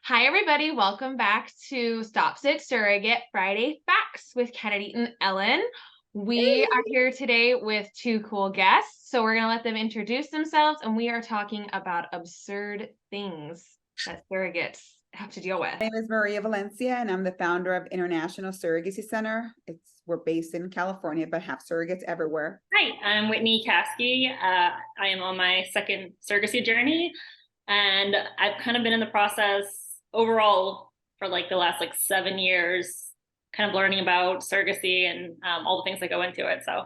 Hi, everybody. Welcome back to Stop.Sit.Surrogate Friday Facts with Kennedy and Ellen. We are here today with two cool guests, so we're going to let them introduce themselves, and we are talking about absurd things that surrogates have to deal with. My name is Maria Valencia, and I'm the founder of International Surrogacy Center. We're based in California, but have surrogates everywhere. Hi, I'm Whitney Caskey. I am on my second surrogacy journey, and I've kind of been in the process overall for like the last 7 years, kind of learning about surrogacy and all the things that go into it. So,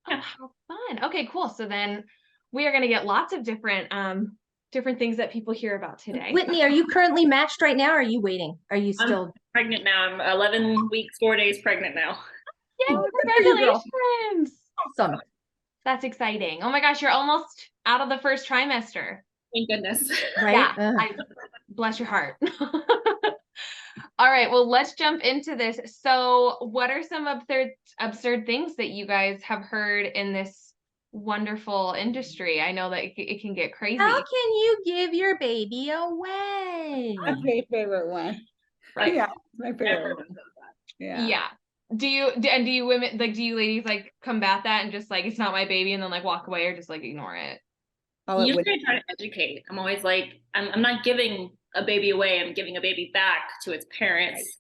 yeah. Oh, how fun. Okay, cool. So then we are going to get lots of different things that people hear about today. Whitney, are you currently matched right now? Or are you waiting? Are you still I'm pregnant now? I'm 11 weeks, 4 days pregnant now. Yay, congratulations. Awesome. That's exciting. Oh my gosh, you're almost out of the first trimester. Thank goodness. Right? Yeah, bless your heart. All right, well, let's jump into this. So what are some absurd things that you guys have heard in this wonderful industry? I know that it can get crazy. How can you give your baby away? That's my favorite one. Right. Yeah, my favorite one. Yeah. Do you women, like, do you ladies like combat that and just like, it's not my baby, and then like walk away, or just like ignore it? Usually I try to educate. I'm always like, I'm not giving a baby away. I'm giving a baby back to its parents.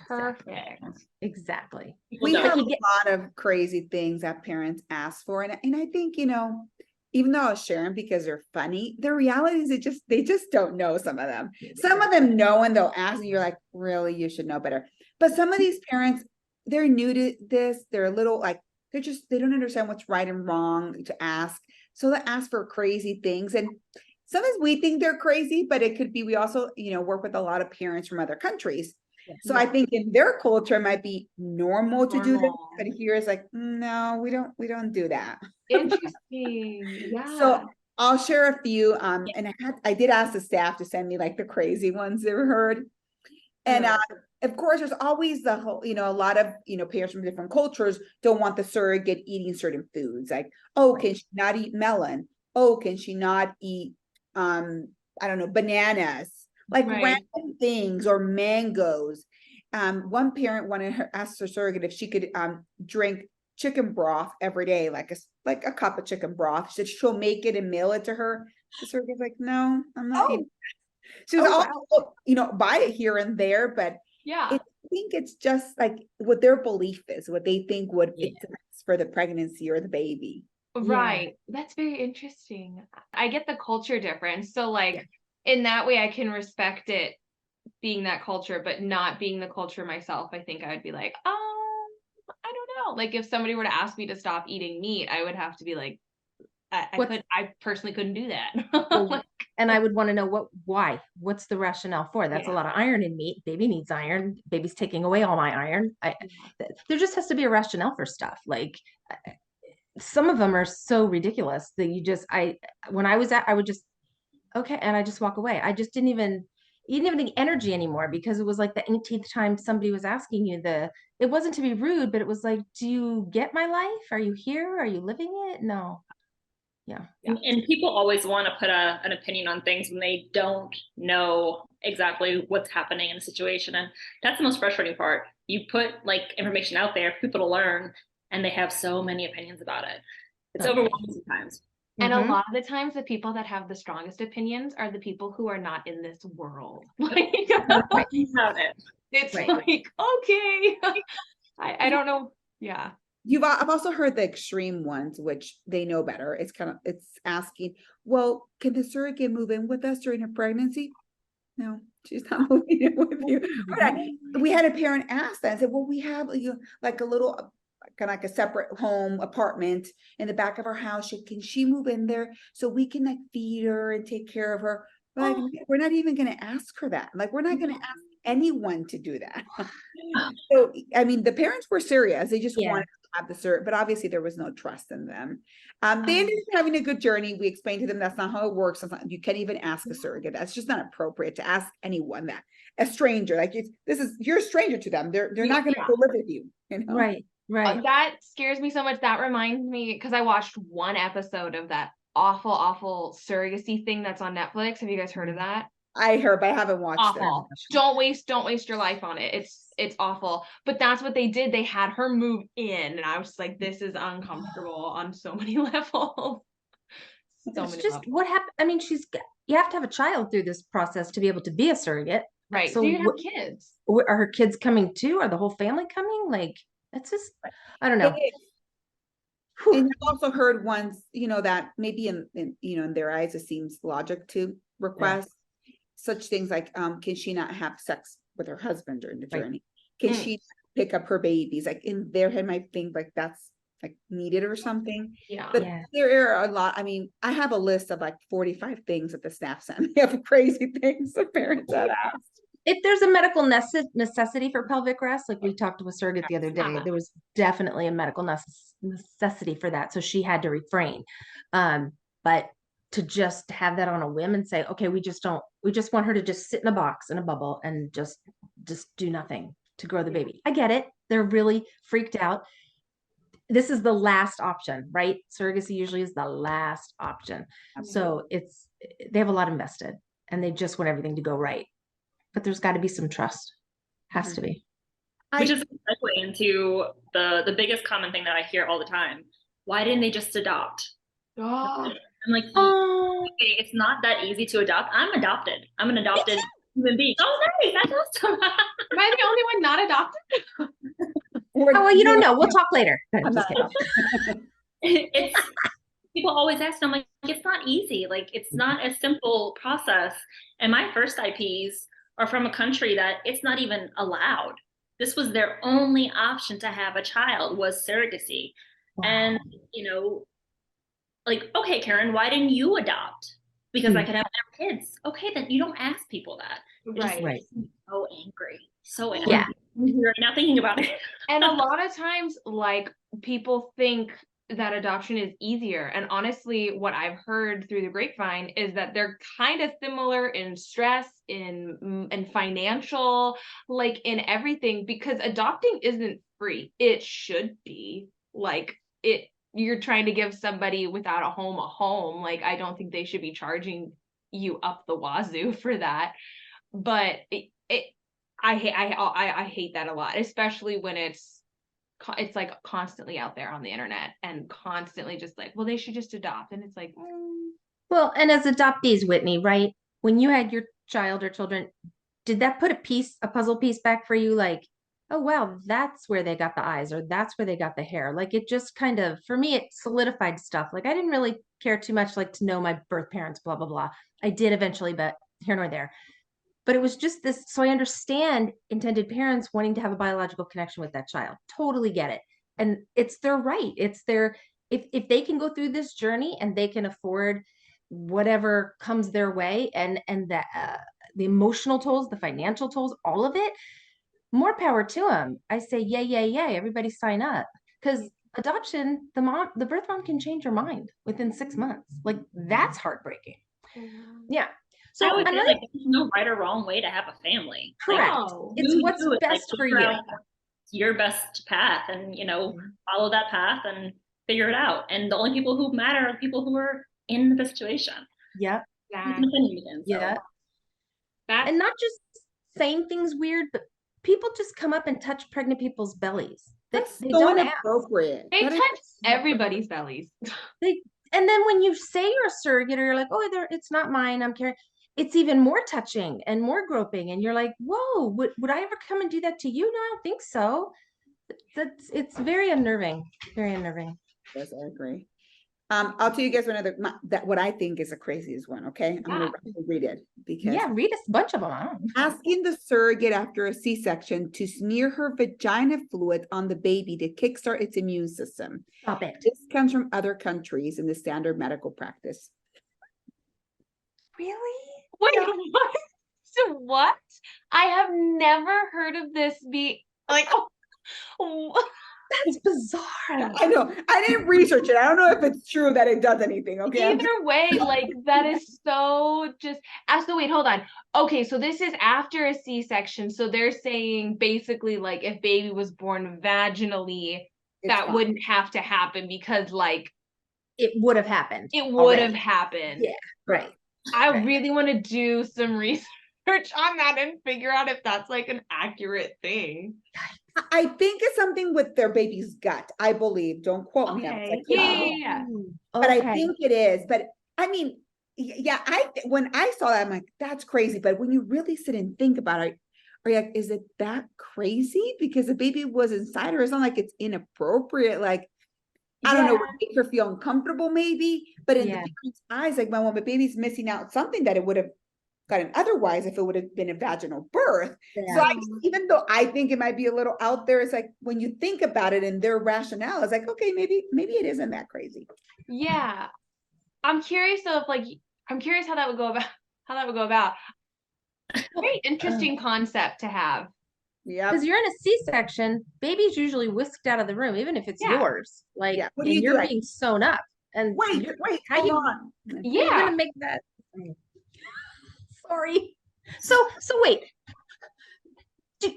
Right. Perfect. Exactly. We have a lot of crazy things that parents ask for. And I think, even though I'll share them because they're funny, the reality is they just don't know some of them. Some of them know, and they'll ask, and you're like, really, you should know better. But some of these parents, they're new to this. They're a little like, they don't understand what's right and wrong to ask. So they ask for crazy things. And sometimes we think they're crazy, but it could be, we also, work with a lot of parents from other countries. So I think in their culture it might be normal to do this, but here it's like, no, we don't do that. Interesting. Yeah. So I'll share a few. And I did ask the staff to send me like the crazy ones they heard. And of course, there's always the whole, a lot of, parents from different cultures don't want the surrogate eating certain foods. Like, oh, can she not eat melon? Oh, can she not eat, I don't know, bananas? Like random things, or mangoes. One parent asked her surrogate if she could drink chicken broth every day, like a cup of chicken broth. She said she'll make it and mail it to her. The surrogate's like, no, I'm not eating. She was also, buy it here and there, but I think it's just like what their belief is, what they think would fit for the pregnancy or the baby. Right. That's very interesting. I get the culture difference. So like in that way, I can respect it being that culture, but not being the culture myself. I think I would be like, I don't know. Like if somebody were to ask me to stop eating meat, I would have to be like, I personally couldn't do that. And I would want to know why. What's the rationale for? That's a lot of iron in meat. Baby needs iron. Baby's taking away all my iron. There just has to be a rationale for stuff. Like some of them are so ridiculous that when I was I would just, okay. And I just walk away. I just you didn't have any energy anymore, because it was like the 18th time somebody was asking you it wasn't to be rude, but it was like, do you get my life? Are you here? Are you living it? No. Yeah. And people always want to put an opinion on things when they don't know exactly what's happening in the situation. And that's the most frustrating part. You put information out there for people to learn, and they have so many opinions about it. It's overwhelming sometimes. And a lot of the times the people that have the strongest opinions are the people who are not in this world. Like, it's like, okay, I don't know. Yeah. I've also heard the extreme ones, which they know better. It's asking, well, can the surrogate move in with us during her pregnancy? No, she's not moving in with you. We had a parent ask that and said, well, we have like a little, kind of like a separate home apartment in the back of our house. Can she move in there so we can like feed her and take care of her? Like, we're not even going to ask her that. Like, we're not going to ask anyone to do that. So, I mean, the parents were serious. They just wanted to have the surrogate, but obviously there was no trust in them. They ended up having a good journey. We explained to them that's not how it works. You can't even ask a surrogate. That's just not appropriate to ask anyone that. A stranger, like you're a stranger to them. They're not going to go live with you. Right. That scares me so much. That reminds me, because I watched one episode of that awful surrogacy thing that's on Netflix. Have you guys heard of that? I heard, but I haven't watched it. Awful. Don't waste your life on it. It's awful. But that's what they did. They had her move in, and I was just like, this is uncomfortable on so many levels. So It's many just levels. what happened. I mean, you have to have a child through this process to be able to be a surrogate. Right. So So you have kids. are her kids coming too? Are the whole family coming? Like, it's just, I don't know. And I've also heard ones, that maybe in their eyes, it seems logic to request such things like, can she not have sex with her husband during the Right. journey? Can she pick up her babies? Like in their head might think like that's like needed or something. Yeah. But there are a lot. I mean, I have a list of like 45 things that the staff sent me of crazy things the parents had asked. If there's a medical necessity for pelvic rest, like we talked to a surrogate the other day, there was definitely a medical necessity for that. So she had to refrain. But to just have that on a whim and say, okay, we just want her to just sit in a box in a bubble and just do nothing to grow the baby. I get it. They're really freaked out. This is the last option, right? Surrogacy usually is the last option. So they have a lot invested and they just want everything to go right. But there's got to be some trust. Has to be. Which is a segue into the biggest common thing that I hear all the time. Why didn't they just adopt? Oh. I'm like, okay, it's not that easy to adopt. I'm adopted. I'm an adopted human being. Oh, nice. That's awesome. Am I the only one not adopted? Oh, well, you don't know. We'll talk later. I'm Just not. It's people always ask, I'm like, it's not easy. Like, it's not a simple process. And my first IPs are from a country that it's not even allowed. This was their only option to have a child was surrogacy. Wow. And, like, okay, Karen, why didn't you adopt? Because I could have their kids. Okay, then you don't ask people that. Right. So angry. So angry. Yeah. You're now thinking about it. And a lot of times, like, people think that adoption is easier. And honestly, what I've heard through the grapevine is that they're kind of similar in stress, in financial, like in everything, because adopting isn't free. It should be. Like, you're trying to give somebody without a home. Like, I don't think they should be charging you up the wazoo for that. But I hate that a lot, especially when it's like constantly out there on the internet and constantly just like, well, they should just adopt. And it's like, Well, and as adoptees, Whitney, right? When you had your child or children, did that put a puzzle piece back for you? Like, oh, wow, that's where they got the eyes or that's where they got the hair. Like it just kind of, for me, it solidified stuff. Like I didn't really care too much, like to know my birth parents, blah, blah, blah. I did eventually, but here nor there. But it was just this. So I understand intended parents wanting to have a biological connection with that child. Totally get it. And it's their right. It's their, if they can go through this journey and they can afford whatever comes their way and that the emotional tolls, the financial tolls, all of it, more power to them. I say, yay. Everybody sign up. Because adoption, the birth mom can change her mind within 6 months. Like that's heartbreaking. Yeah. So I would feel like there's no right or wrong way to have a family. Correct. No. It's what's best for you. Your best path and, follow that path and figure it out. And the only people who matter are the people who are in the situation. Yep. Yeah. And not just saying things weird, but people just come up and touch pregnant people's bellies. That's they so don't inappropriate. They touch everybody's bellies. And then when you say you're a surrogate or you're like, oh, it's not mine, I'm carrying, it's even more touching and more groping. And you're like, whoa, would I ever come and do that to you? No, I don't think so. It's very unnerving. Very unnerving. Yes, I agree. I'll tell you guys what I think is the craziest one. Okay, I'm gonna read it because read a bunch of them. Asking the surrogate after a C-section to smear her vagina fluid on the baby to kickstart its immune system. Stop it. This comes from other countries in the standard medical practice. Really? Wait, what? So what? I have never heard of this be like. That's bizarre. I know. I didn't research it. I don't know if it's true that it does anything. Okay. Either way, like that is so just. So wait, hold on. Okay, so this is after a C-section. So they're saying basically like if baby was born vaginally, that wouldn't have to happen because like it would have happened. It would have happened. Yeah. Right. I Okay. really want to do some research on that and figure out if that's like an accurate thing. I think it's something with their baby's gut, I believe. Don't quote me on this. I Okay. could be Yeah. wrong, Oh, but I okay. think it is. But I mean, yeah, when I saw that, I'm like, that's crazy. But when you really sit and think about it, are you like, is it that crazy? Because the baby was inside her. It's not like it's inappropriate. Like, I don't know, Yeah. would make her feel uncomfortable, maybe. But in the Yeah. parents' eyes, like, when my baby's missing out something that it would have gotten otherwise if it would have been a vaginal birth. So Yeah. even though I think it might be a little out there, it's like when you think about it and their rationale, it's like, okay, maybe it isn't that crazy. Yeah. I'm curious though if like I'm curious how that would go about. Very interesting concept to have. Yeah. Because you're in a C-section, baby's usually whisked out of the room, even if it's Yeah. yours. Like, Yeah. What do and you do? you're Like, being sewn up. And wait, how hold you on. how you Yeah. gonna make that? Sorry. So wait. Do,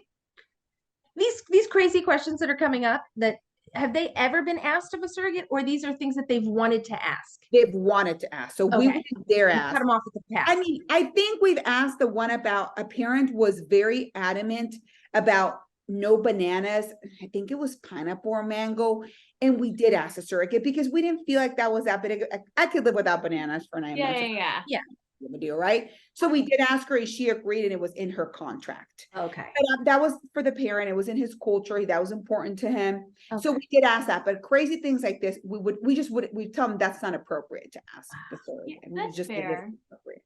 these crazy questions that are coming up, that have they ever been asked of a surrogate, or these are things that they've wanted to ask? They've wanted to ask, so we Okay. wouldn't dare You ask. cut them off at the pass. I mean, I think we've asked the one about a parent was very adamant about no bananas. I think it was pineapple or mango. And we did ask a surrogate because we didn't feel like that was that big. I could live without bananas for 9 Yeah, months. yeah, yeah. Of a deal, right? So we did ask her, and she agreed, and it was in her contract. Okay. But that was for the parent. It was in his culture. That was important to him. So Okay. we did ask that. But crazy things like this, we tell them that's not appropriate to ask the surrogate. Yeah, And we that's just think it's fair. appropriate.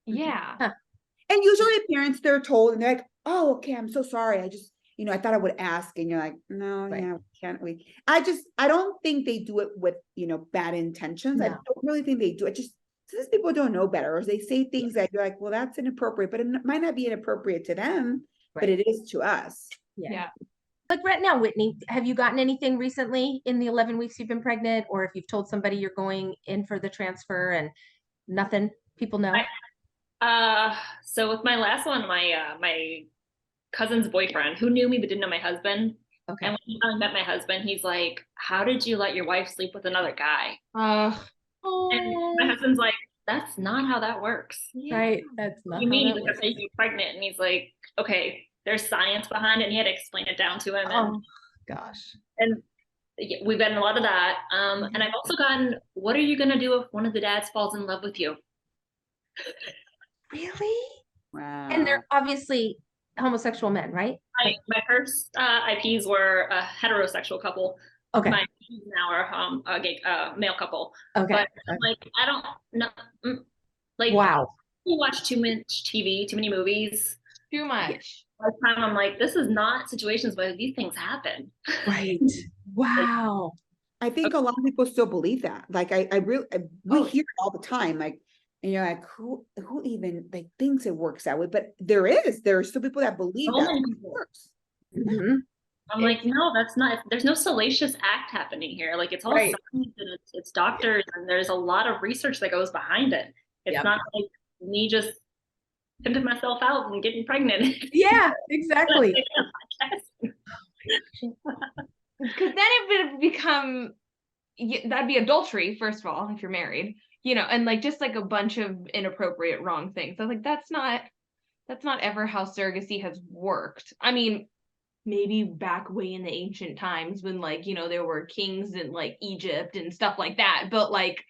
Yeah. Huh. And usually parents, they're told and they're like, oh, okay, I'm so sorry. I just, I thought I would ask. And you're like, no, Right. yeah, can't we? I don't think they do it with, bad intentions. I No. don't really think they do it. Just since people don't know better, or they say things that you're like, well, that's inappropriate, but it might not be inappropriate to them, but Right. it is to us. Yeah. Like right now, Whitney, have you gotten anything recently in the 11 weeks you've been pregnant, or if you've told somebody you're going in for the transfer and nothing, people know? So with my last one, my cousin's boyfriend, who knew me but didn't know my husband. Okay. And when he finally met my husband, he's like, "How did you let your wife sleep with another guy?" And my husband's like, "That's not how that works." Right. That's What not do you how mean? that He's like, works. "That's how you get pregnant." And he's like, "Okay, there's science behind it." And he had to explain it down to him. Oh gosh. And we've gotten a lot of that. And I've also gotten, "What are you gonna do if one of the dads falls in love with you?" Really? Wow. And they're obviously homosexual men, right? My first IPs were a heterosexual couple. Okay. My IPs now are a gay male couple. Okay. But like, I don't know. Like, Wow. you watch too much TV, too many movies. Too much. By the time I'm like, this is not situations where these things happen. Right. Wow. I think a lot of people still believe that. Like we hear it all the time. Like, and you're like, who even like thinks it works that way? But there are still people that believe So that many it people. works. Mhm. I'm like, no, that's not. There's no salacious act happening here. Like, it's all Right. science and it's doctors, and there's a lot of research that goes behind it. It's Yep. not like me just pimping myself out and getting pregnant. Yeah, exactly. Because then it would become, that'd be adultery, first of all, if you're married, and like just like a bunch of inappropriate wrong things. So like that's not ever how surrogacy has worked. I mean, maybe back way in the ancient times when like, there were kings in like Egypt and stuff like that, but like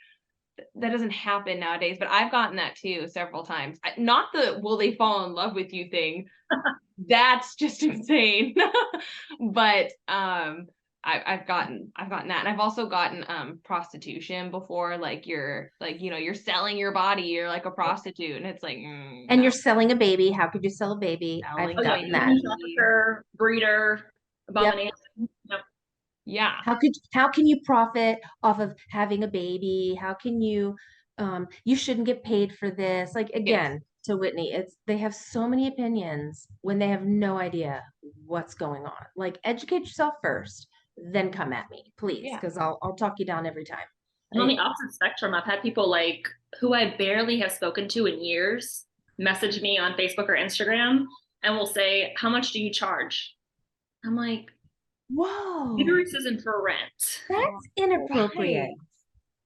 that doesn't happen nowadays. But I've gotten that too several times. Not the will they fall in love with you thing. That's just insane. But I've gotten that, and I've also gotten prostitution before. Like you're selling your body. You're like a prostitute, and it's like, And no. you're selling a baby. How could you sell a baby? Selling I've a gotten that. baby. Trafficker, breeder, abomination. Yep. Yeah. How can you profit off of having a baby? How can you you shouldn't get paid for this? Like again, to Whitney, they have so many opinions when they have no idea what's going on. Like educate yourself first, then come at me, please, because I'll talk you down every time. And on the opposite spectrum, I've had people like who I barely have spoken to in years message me on Facebook or Instagram and will say, "How much do you charge?" I'm like, whoa, uterus isn't for rent. that's inappropriate.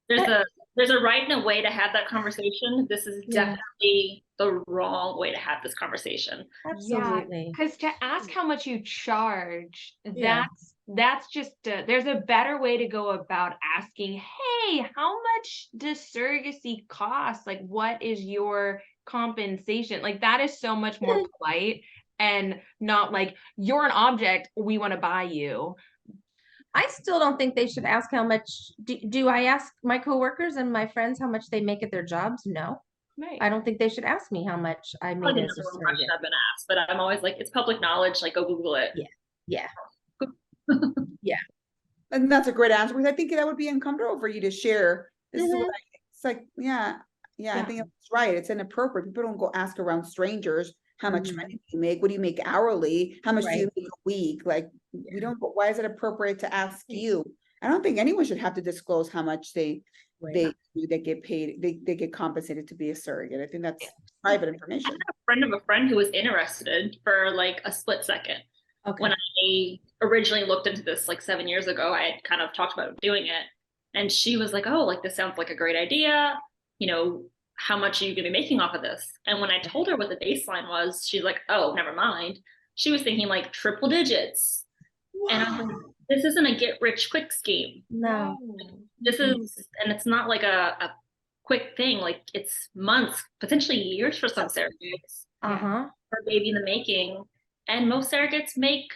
There's a there's a right and a way to have that conversation. This is Yeah. definitely the wrong way to have this conversation. Absolutely. Because to ask how much you charge, Yeah. that's just there's a better way to go about asking, hey, how much does surrogacy cost? Like, what is your compensation? Like, that is so much more polite and not like, you're an object, we want to buy you. I still don't think they should ask how much. Do I ask my coworkers and my friends how much they make at their jobs? No. Right. I don't think they should ask me how much I made Probably as a the number one question surrogate. I've been asked, but I'm always like, it's public knowledge. Like, go Google it. Yeah. Yeah. And that's a great answer, because I think that would be uncomfortable for you to share. This is what Mhm. it's like, yeah, I Yeah. think that's right. It's inappropriate. People don't go ask around strangers, how much Mhm. money do you make? What do you make hourly? How much do you Right. make a week? Like, we don't, why is it appropriate to ask Right. you? I don't think anyone should have to disclose how much they Right. get paid, they get compensated to be a surrogate. I think that's private I information. had a friend of a friend who was interested for like a split second. Okay. When I originally looked into this like 7 years ago, I had kind of talked about doing it. And she was like, oh, like this sounds like a great idea. You know, how much are you going to be making off of this? And when I told her what the baseline was, she's like, oh, never mind. She was thinking like triple digits. And I'm like, this isn't a get rich quick scheme. No. This is, and it's not like a quick thing. Like it's months, potentially years for some surrogates, Uh-huh. for a baby in the making. And most surrogates make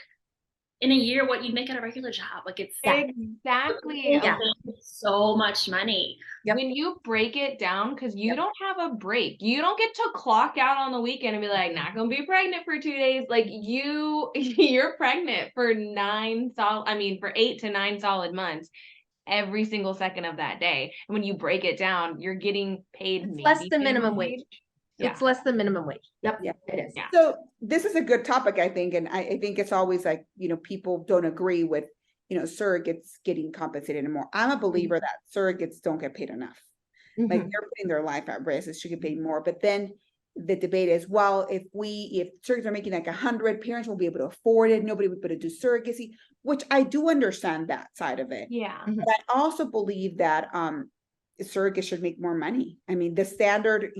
in a year what you'd make at a regular job. Like it's Exactly. Yeah. so much money. Yep. When you break it down, because you Yep. don't have a break, you don't get to clock out on the weekend and be like, not gonna be pregnant for 2 days. Like you're pregnant for for 8 to 9 solid months every single second of that day. And when you break it down, you're getting paid It's maybe less than minimum minimum wage. Yeah. It's less than minimum wage. Yep. Yeah. It is. Yeah. So this is a good topic, I think, and I think it's always like, people don't agree with, surrogates getting compensated anymore. I'm a believer that surrogates don't get paid enough. Like Mhm. they're putting their life at risk, it should get paid more. But then the debate is, well, if surrogates are making like 100, parents won't be able to afford it, nobody will be able to do surrogacy, which I do understand that side of it. Yeah. But I also believe that surrogates should make more money. I mean, the standard,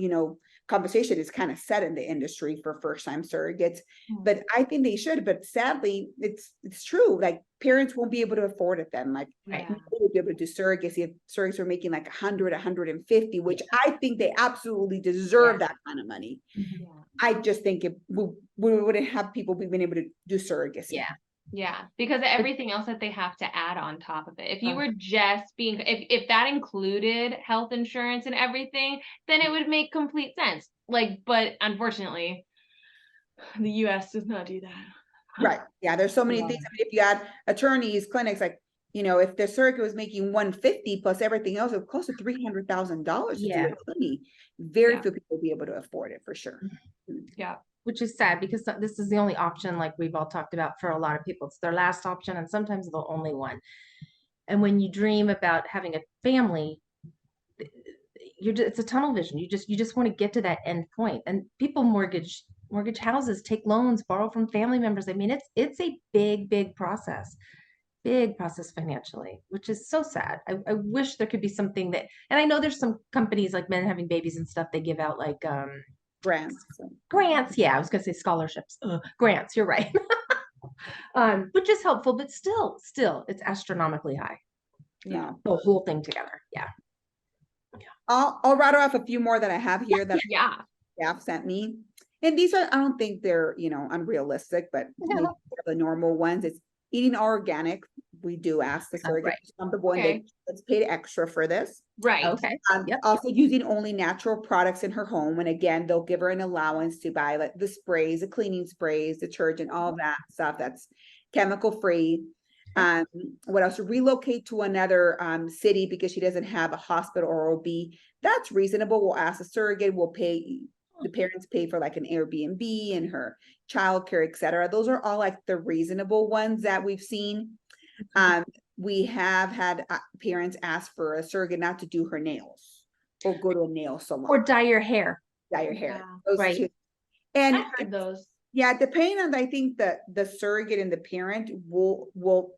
compensation is kind of set in the industry for first-time surrogates, but I think they should. But sadly, it's true. Like parents won't be able to afford it then. Like Yeah. nobody will be able to do surrogacy if surrogates are making like 100, 150, which I think they absolutely deserve that kind of money. Mhm. Yeah. I just think we wouldn't have people being able to do surrogacy. Yeah. Yeah, because of everything else that they have to add on top of it. If you Uh-huh. were just being, if that included health insurance and everything, then it would make complete sense. Like, but unfortunately, the US does not do that. Right. Yeah. There's so many Yeah. things. I mean, if you had attorneys, clinics, like, if the surrogate was making 150 plus everything else, it would cost $300,000 to do Yeah. a clinic. Very Yeah. few people will be able to afford it for sure. Yeah. Which is sad because this is the only option, like we've all talked about, for a lot of people. It's their last option and sometimes the only one. And when you dream about having a family, it's a tunnel vision. You just want to get to that end point. And people mortgage houses, take loans, borrow from family members. I mean, it's a big process financially, which is so sad. I wish there could be something that, and I know there's some companies like Men Having Babies and stuff, they give out like Grants. grants. Yeah, I was gonna say scholarships. Grants, you're right. Which is helpful, but still it's astronomically high. Yeah. The whole thing together. Yeah. I'll rattle off a few more that I have here that Yeah. staff sent me. And these are, I don't think they're, unrealistic, but maybe the normal ones. It's eating organic. We do ask the surrogate right. to come to board, Okay. let's pay extra for this. Right. Okay. Yep. Also using only natural products in her home. And again, they'll give her an allowance to buy like the sprays, the cleaning sprays, detergent, all of that stuff that's chemical free. What else? Relocate to another city because she doesn't have a hospital or OB. That's reasonable. We'll ask the surrogate, we'll pay, the parents pay for like an Airbnb and her childcare, etc. Those are all like the reasonable ones that we've seen. We have had parents ask for a surrogate not to do her nails or go to a nail salon Or dye your hair. dye your hair. Yeah. Those Right. two. And I've heard those. yeah, depending on, I think the surrogate and the parent will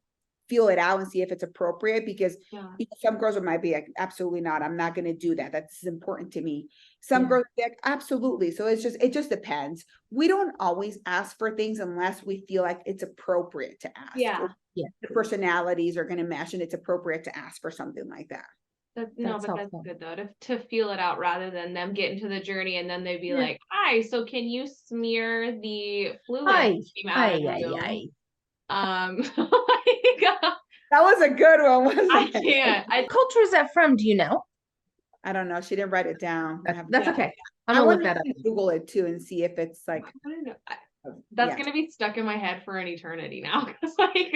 feel it out and see if it's appropriate, because Yeah. some girls might be like, absolutely not, I'm not going to do that. That's important to me. Some Yeah. girls are like, absolutely. So it just depends. We don't always ask for things unless we feel like it's appropriate to ask. Yeah. Or the personalities are going to mesh and it's appropriate to ask for something like that. No, That's but helpful. that's good though, to feel it out rather than them get into the journey and then they'd be Yeah. like, hi, so can you smear the fluid Ay, that came out of ay, you? ay. Like, That was a good one, wasn't I it? can't. What culture is that from? Do you know? I don't know. She didn't write it down. That's Yeah. okay. I'm I gonna look want that up. to Google it too and see if it's like, I don't know. That's yeah. gonna be stuck in my head for an eternity now. 'Cause like,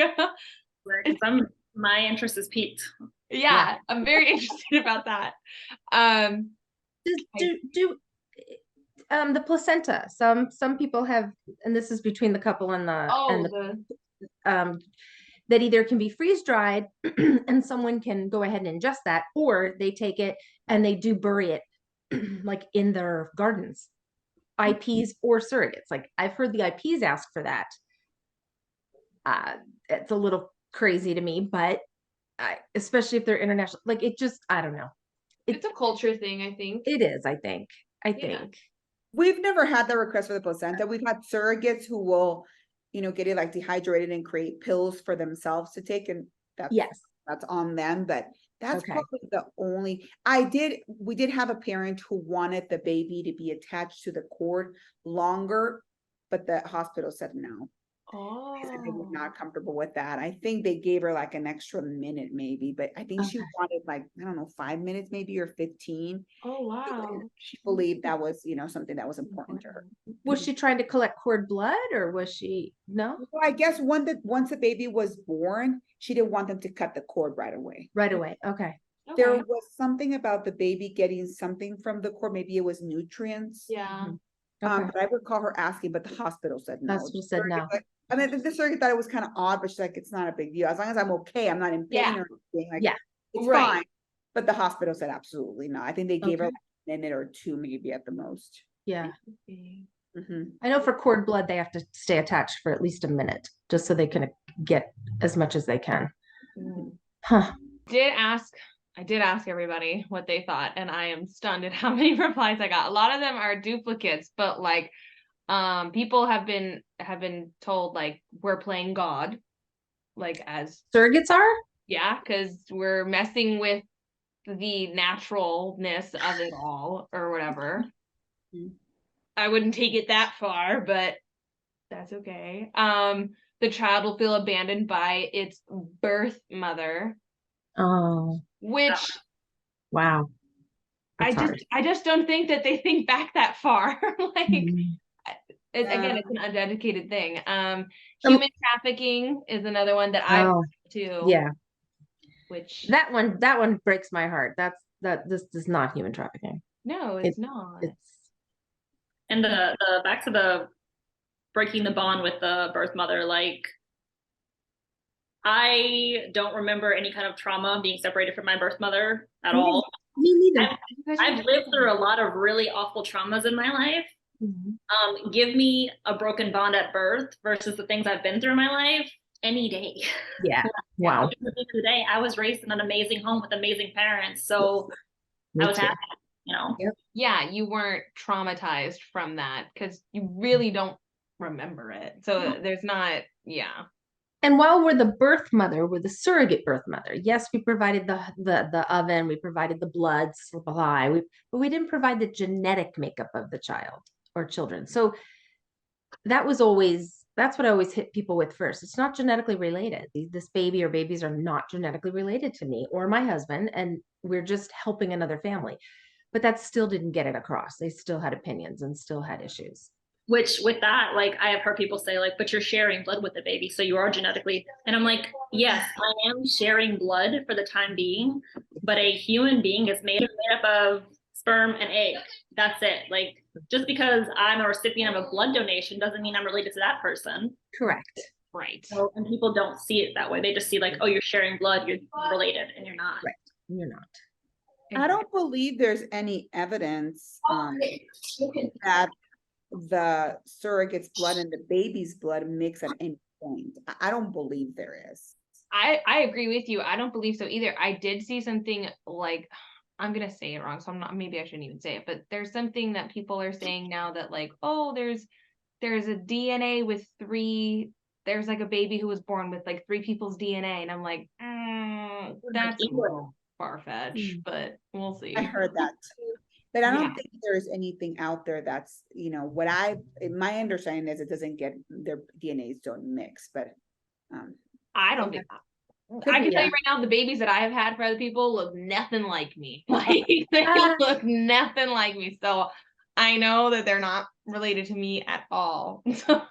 My interest is peaked. yeah, I'm very interested about that. Do the placenta. Some people have, and this is between the couple and the that either can be freeze dried and someone can go ahead and ingest that, or they take it and they do bury it like in their gardens. IPs or surrogates. Like I've heard the IPs ask for that. It's a little crazy to me, but especially if they're international, like it just, I don't know. it's a culture thing, I think. It is, I think. Yeah. We've never had the request for the placenta. We've had surrogates who will, get it like dehydrated and create pills for themselves to take, and that's on them. But that's Okay. probably the only. We did have a parent who wanted the baby to be attached to the cord longer, but the hospital said no. They were Oh, not comfortable with that. I think they gave her like an extra minute maybe, but I think she Okay. wanted like, I don't know, 5 minutes maybe, or 15. oh wow. She believed that was, something that was important to her. Was she trying to collect cord blood, or was she no? So I guess once the baby was born, she didn't want them to cut the cord right away. Right away. Okay. There Okay. was something about the baby getting something from the cord. Maybe it was nutrients. Yeah. Okay. But I recall her asking, but the hospital said no. Hospital said no. And then the surrogate thought it was kind of odd, but she's like, it's not a big deal. As long as I'm okay, I'm not in pain Yeah. or anything. Like, Yeah. it's Right. fine. But the hospital said absolutely not. I think they gave her Okay. like a minute or two, maybe at the most. Yeah. Mhm. I know for cord blood, they have to stay attached for at least a minute just so they can get as much as they can. Huh. I did ask everybody what they thought, and I am stunned at how many replies I got. A lot of them are duplicates, but like people have been told like we're playing God, like as Surrogates are? yeah, because we're messing with the naturalness of it all or whatever. I wouldn't take it that far, but that's okay. The child will feel abandoned by its birth mother, Oh, which wow. That's hard. I just don't think that they think back that far. Like Mhm. again, it's an undedicated thing. Human trafficking is another one that I too. Yeah. Which that one breaks my heart. This is not human trafficking. no, it's not. And the back to the breaking the bond with the birth mother, like I don't remember any kind of trauma being separated from my birth mother at all. Me neither. I've lived through a lot of really awful traumas in my life. Mhm. Give me a broken bond at birth versus the things I've been through in my life any day. Yeah. Wow. At the end of the day, I was raised in an amazing home with amazing parents, so Me I was too. happy, Yep. Yeah, you weren't traumatized from that because you really don't remember it. So there's not, yeah. And while we're the birth mother, we're the surrogate birth mother. Yes, we provided the oven, we provided the blood supply, but we didn't provide the genetic makeup of the child or children. So that's what I always hit people with first. It's not genetically related. This baby or babies are not genetically related to me or my husband, and we're just helping another family. But that still didn't get it across. They still had opinions and still had issues. Which with that, like I have heard people say like, but you're sharing blood with the baby, so you are genetically. And I'm like, yes, I am sharing blood for the time being, but a human being is made up of sperm and egg. That's it. Like just because I'm a recipient of a blood donation doesn't mean I'm related to that person. Correct. Right. So, and people don't see it that way. They just see like, oh, you're sharing blood, you're related, and you're not. Right. You're not. I don't believe there's any evidence that the surrogate's blood and the baby's blood mix at any point. I don't believe there is. I agree with you. I don't believe so either. I did see something like, I'm gonna say it wrong, so I'm not, maybe I shouldn't even say it, but there's something that people are saying now that like, oh, there's a DNA with there's like a baby who was born with like 3 people's DNA, and I'm like, that's a little far-fetched, but we'll see. I heard that too. But I Yeah. don't think there's anything out there that's, my understanding is it doesn't get, their DNAs don't mix, but I don't think I can tell you right now, the babies that I have had for other people look nothing like me. Like they look nothing like me. So I know that they're not related to me at all. Because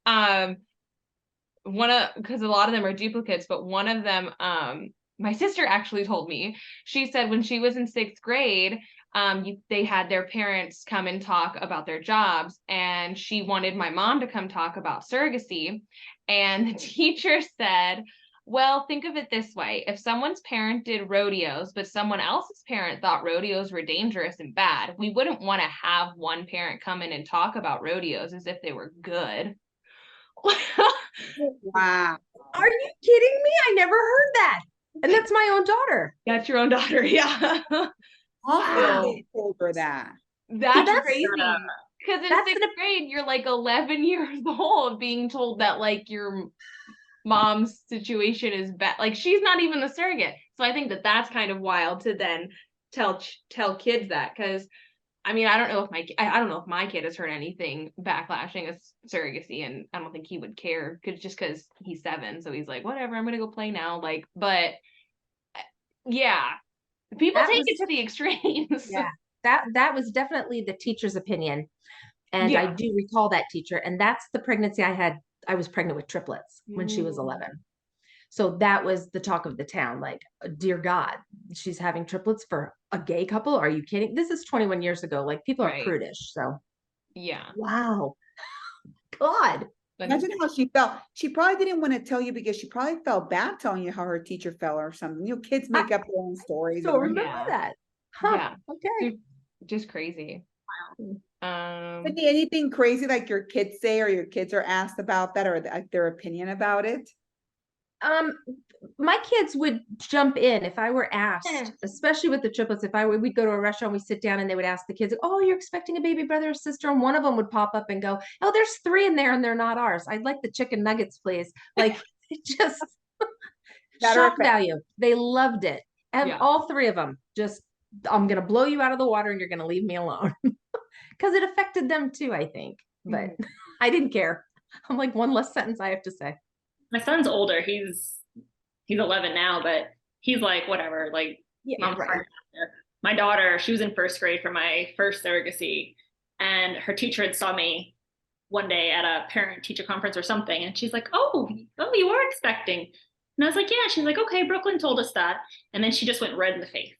a lot of them are duplicates, but one of them, my sister actually told me, she said when she was in 6th grade, they had their parents come and talk about their jobs, and she wanted my mom to come talk about surrogacy. And the teacher said, well, think of it this way. If someone's parent did rodeos, but someone else's parent thought rodeos were dangerous and bad, we wouldn't want to have one parent come in and talk about rodeos as if they were good. wow. Are you kidding me? I never heard that. And that's my own daughter. That's your own daughter, yeah. They told her that. That's crazy. Because Because in 6th grade, you're like 11 years old being told that like your mom's situation is bad. Like she's not even the surrogate. So I think that that's kind of wild to then tell kids that, because I mean, I don't know if my kid has heard anything backlashing of surrogacy, and I don't think he would care, because he's 7, so he's like, whatever, I'm gonna go play now. Like, but yeah, people take it to the extremes. Yeah, that was definitely the teacher's opinion, and I do recall that teacher. And that's the pregnancy I had. I was pregnant with triplets when she was 11. So that was the talk of the town. Like, dear God, she's having triplets for a gay couple. Are you kidding? This is 21 years ago. Like, people are prudish. So yeah. Wow. God. Imagine how she felt. She probably didn't want to tell you because she probably felt bad telling you how her teacher felt or something. Kids make up their own stories. So remember that. Huh. Yeah. Okay. Just crazy. But anything crazy like your kids say, or your kids are asked about that, or their opinion about it? My kids would jump in if I were asked, especially with the triplets. We'd go to a restaurant, we sit down, and they would ask the kids, oh, you're expecting a baby brother or sister? And one of them would pop up and go, oh, there's 3 in there and they're not ours. I'd like the chicken nuggets, please. Like, just shock value. They loved it. And all 3 of them just, I'm going to blow you out of the water and you're going to leave me alone. Because it affected them too, I think. But I didn't care. I'm like, one less sentence I have to say. My son's older. He's 11 now, but he's like, whatever. Like, my daughter, she was in 1st grade for my first surrogacy, and her teacher had saw me one day at a parent-teacher conference or something, and she's like, oh, you were expecting. And I was like, yeah. She's like, okay, Brooklyn told us that. And then she just went red in the face.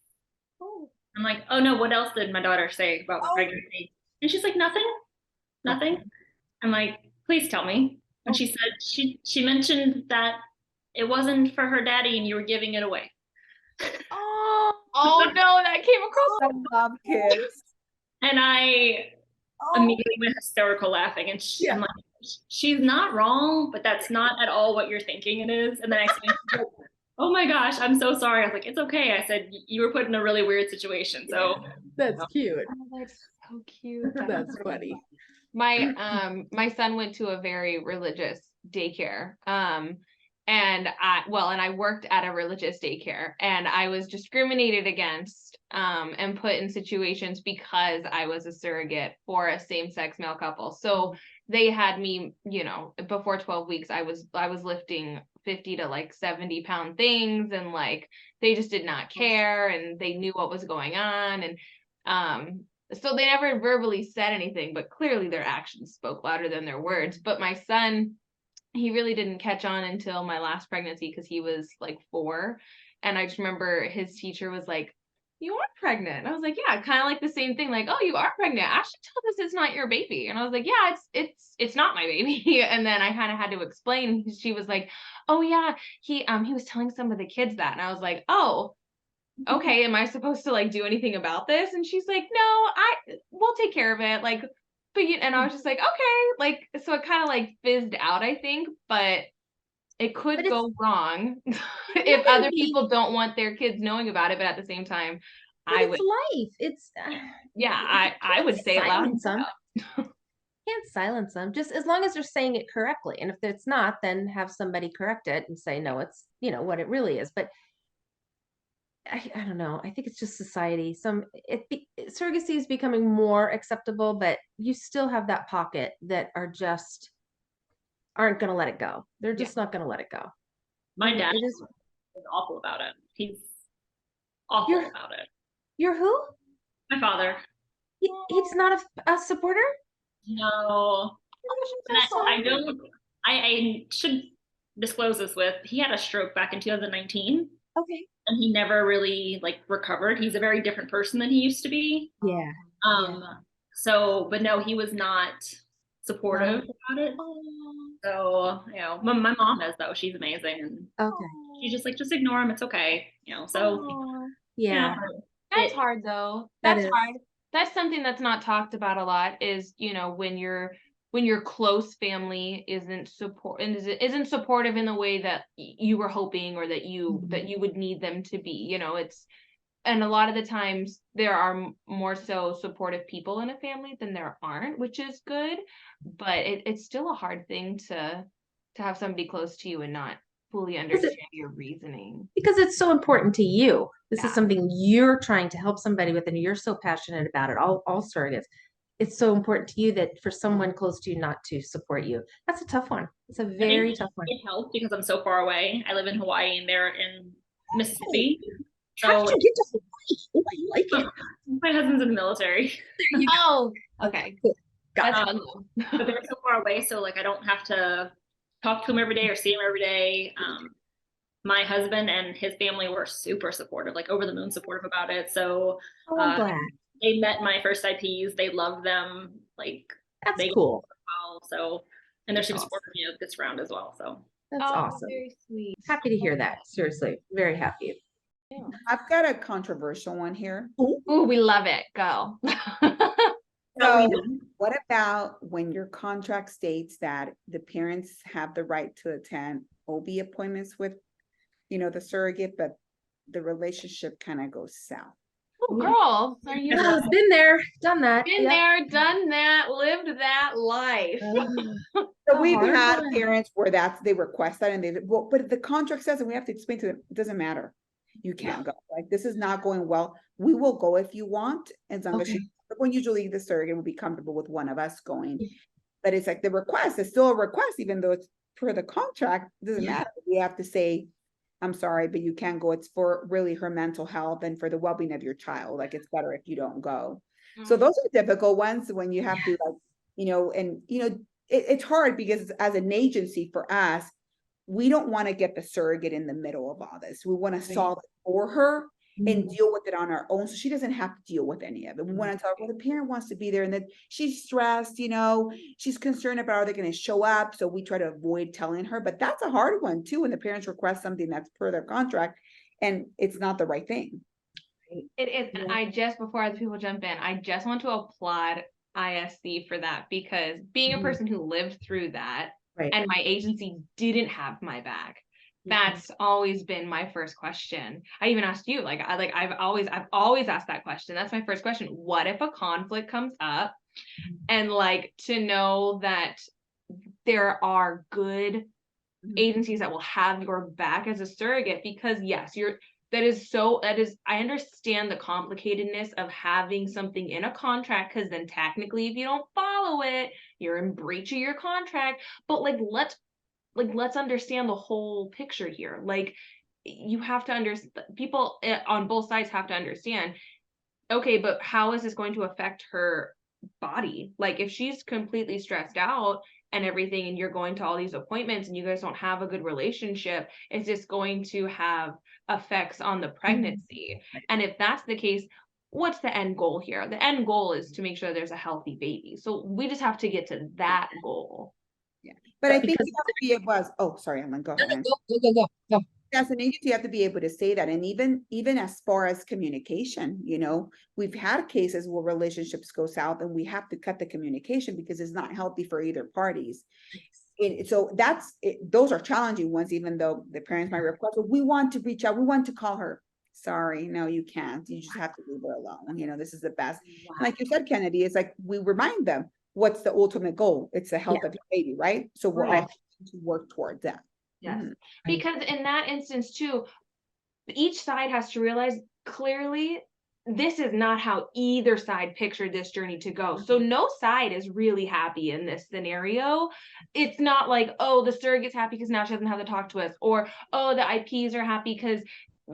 I'm like, oh no, what else did my daughter say about my pregnancy? And she's like, nothing. I'm like, please tell me. And she said she mentioned that it wasn't for her daddy and you were giving it away. Oh no, that came across. I love kids. And I immediately went hysterical laughing. And I'm like, she's not wrong, but that's not at all what you're thinking it is. And then I said, oh my gosh, I'm so sorry. I was like, it's okay. I said, you were put in a really weird situation. So that's cute. Oh, that's so cute. That's funny. My son went to a very religious daycare. And I worked at a religious daycare, and I was discriminated against and put in situations because I was a surrogate for a same-sex male couple. So they had me, before 12 weeks, I was lifting 50 to like 70 pound things, and like they just did not care, and they knew what was going on. And so they never verbally said anything, but clearly their actions spoke louder than their words. But my son, he really didn't catch on until my last pregnancy, because he was like 4. And I just remember his teacher was like, you are pregnant. And I was like, yeah, kind of like the same thing. Like, oh, you are pregnant. Ashley told us it's not your baby. And I was like, yeah, it's not my baby. And then I kind of had to explain. She was like, oh yeah, he was telling some of the kids that. And I was like, oh, okay, am I supposed to like do anything about this? And she's like, no, we'll take care of it. Like, and I was just like, okay, like, so it kind of like fizzed out, I think, but it could But it's- go wrong not if gonna other be- people don't want their kids knowing about it, but at the same time, but I it's would, life. It's yeah, I can't would say it loud and silence them. proud. Can't silence them, just as long as they're saying it correctly. And if it's not, then have somebody correct it and say, no, it's, what it really is. But I don't know. I think it's just society. Surrogacy is becoming more acceptable, but you still have that pocket that aren't going to let it go. They're just not going to let it go. My And dad it is is. awful about it. He's awful You're about it. you're who? My father. He's not a supporter. No. And I'm so I sorry. don't, I should disclose this with, he had a stroke back in 2019 Okay. and he never really like recovered. He's a very different person than he used to be. Yeah. So, but no, he was not supportive about it. So, my mom is though. She's amazing. And Okay. she's just like, just ignore him. It's okay. So Yeah. That's hard though. That That's is. hard. That's something that's not talked about a lot is, when your close family isn't supportive in the way that you were hoping or that you would need them to be. And a lot of the times there are more so supportive people in a family than there aren't, which is good, but it's still a hard thing to have somebody close to you and not fully understand your reasoning. Because it's so important to you. This is Yeah. something you're trying to help somebody with, and you're so passionate about it. All surrogates. It's so important to you that for someone close to you not to support you. That's a tough one. It's a very tough one. It helped because I'm so far away. I live in Hawaii and they're in Mississippi. How did you get to Hawaii? Oh, I like it. My husband's in the military. Oh, okay. That's fun though. But they're so far away, so like I don't have to talk to him every day or see him every day. My husband and his family were super supportive, like over the moon supportive about it. So I'm glad. they met my first IPs. They loved them. Like That's cool. well, so and they're super supportive of this round as well. So that's awesome. Very sweet. Happy to hear that. Seriously, very happy. I've got a controversial one here. Ooh, we love it. Go. So what about when your contract states that the parents have the right to attend OB appointments with, the surrogate, but the relationship kind of goes south? Oh, girl, are you Been there, done that. been there, done that, lived that life? So we've had parents where they request that and but the contract says, and we have to explain to them, it doesn't matter. You can't go. Like, this is not going well. We will go if you want, as long as when usually the surrogate will be comfortable with one of us going. But it's like the request is still a request, even though it's per the contract, it doesn't matter. We have to say, I'm sorry, but you can't go. It's for really her mental health and for the well-being of your child. Like, it's better if you don't go. So those are difficult ones when you have to, like, it's hard because as an agency for us, we don't want to get the surrogate in the middle of all this. We want to solve it for her and deal with it on our own, so she doesn't have to deal with any of it. We want to tell her, well, the parent wants to be there and that she's stressed, she's concerned about are they going to show up. So we try to avoid telling her, but that's a hard one too when the parents request something that's per their contract and it's not the right thing. It is. And before other people jump in, I just want to applaud ISC for that, because being a person who lived through that and my agency didn't have my back, that's always been my first question. I even asked you, I've always asked that question. That's my first question. What if a conflict comes up? And to know that there are good agencies that will have your back as a surrogate, because yes, I understand the complicatedness of having something in a contract, because then technically if you don't follow it, you're in breach of your contract. But let's understand the whole picture here. You have to understand, people on both sides have to understand, okay, but how is this going to affect her body? If she's completely stressed out and everything, and you're going to all these appointments and you guys don't have a good relationship, is this going to have effects on the pregnancy? And if that's the case, what's the end goal here? The end goal is to make sure there's a healthy baby. So we just have to get to that goal. Yeah. But I think you have to be able sorry, Ellen, go ahead. Go. As an agency, you have to be able to say that. And even as far as communication, we've had cases where relationships go south and we have to cut the communication because it's not healthy for either parties. So those are challenging ones, even though the parents might request, "Well, we want to reach out, we want to call her." Sorry, no, you can't. You just have to leave her alone. This is the best. Wow. Like you said, Kennedy, it's like we remind them what's the ultimate goal. It's the health of your baby, right? So we're all Right. trying to work towards that. Yes. Mhm. Because in that instance too, each side has to realize clearly this is not how either side pictured this journey to go. So no side is really happy in this scenario. It's not like, oh, the surrogate's happy because now she doesn't have to talk to us, or oh, the IPs are happy because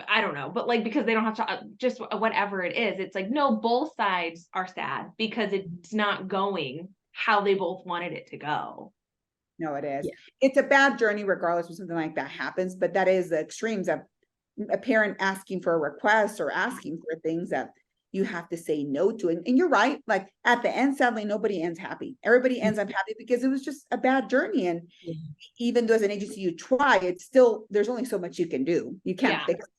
I don't know, but like because they don't have to just whatever it is. It's like, no, both sides are sad because it's not going how they both wanted it to go. No, it is. Yeah. It's a bad journey regardless when something like that happens, but that is the extremes of a parent asking for a request or asking for things that you have to say no to. And you're right, like at the end, sadly, nobody ends happy. Everybody ends up happy because it was just a bad journey. And Yeah. even though as an agency you try, it's still, there's only so much you can do. You can't Yeah. fix it.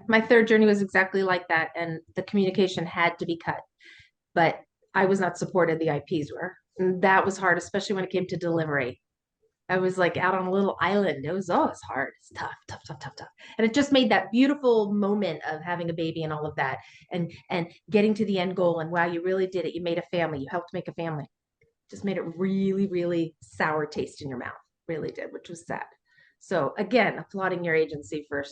My third journey was exactly like that, and the communication had to be cut, but I was not supported. The IPs were, and that was hard, especially when it came to delivery. I was like out on a little island. It's hard. It's tough, tough, tough, tough, tough. And it just made that beautiful moment of having a baby and all of that, and getting to the end goal. And wow, you really did it. You made a family. You helped make a family. Just made it really, really sour taste in your mouth. Really did, which was sad. So again, applauding your agency for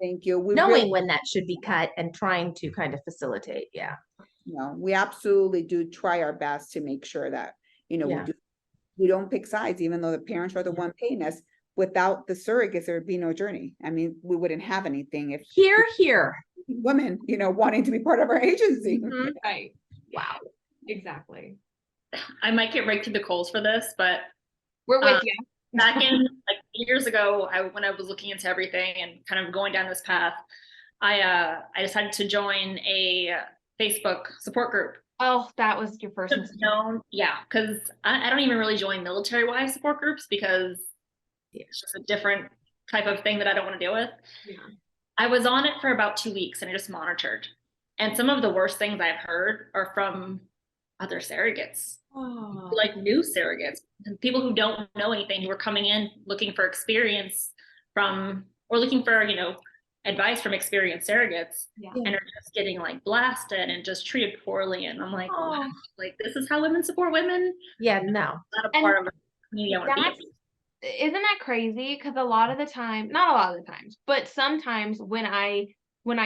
Thank you. We knowing really, when that should be cut and trying to kind of facilitate. Yeah. we absolutely do try our best to make sure that, Yeah. we don't pick sides, even though the parents are the one paying us. Without the surrogates, there would be no journey. I mean, we wouldn't have anything if Here. women, wanting to be part of our agency. Mhm. Right. Wow. Exactly. I might get raked through the coals for this, but We're with you. back in like years ago, when I was looking into everything and kind of going down this path, I decided to join a Facebook support group. Oh, that was your first mistake. Yeah, because I don't even really join military-wise support groups because it's just a different type of thing that I don't want to deal with. Yeah. I was on it for about 2 weeks and I just monitored. And some of the worst things I've heard are from other surrogates, Oh. like new surrogates, and people who don't know anything, who are coming in looking for experience or looking for, advice from experienced surrogates, Yeah. and are just getting like blasted and just treated poorly. And I'm like, Oh. wow, like this is how women support women? Yeah, no. Not a part of a community I want to be in. Isn't that crazy? Because a lot of the time, not a lot of the times, but sometimes when I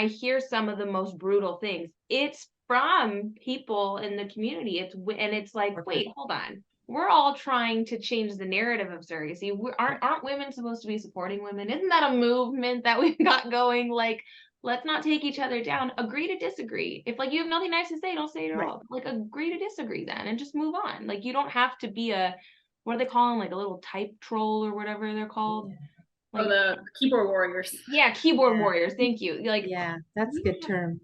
hear some of the most brutal things, it's from people in the community. It's like, wait, hold on. We're all trying to change the narrative of surrogacy. Aren't women supposed to be supporting women? Isn't that a movement that we've got going? Like, let's not take each other down. Agree to disagree. If like you have nothing nice to say, don't say it at all. Like agree to disagree then and just move on. Like you don't have to be what do they call them? Like a little type troll or whatever they're called. Like, the keyboard warriors. Yeah, keyboard warriors. Thank you. Like, Yeah, that's a good term.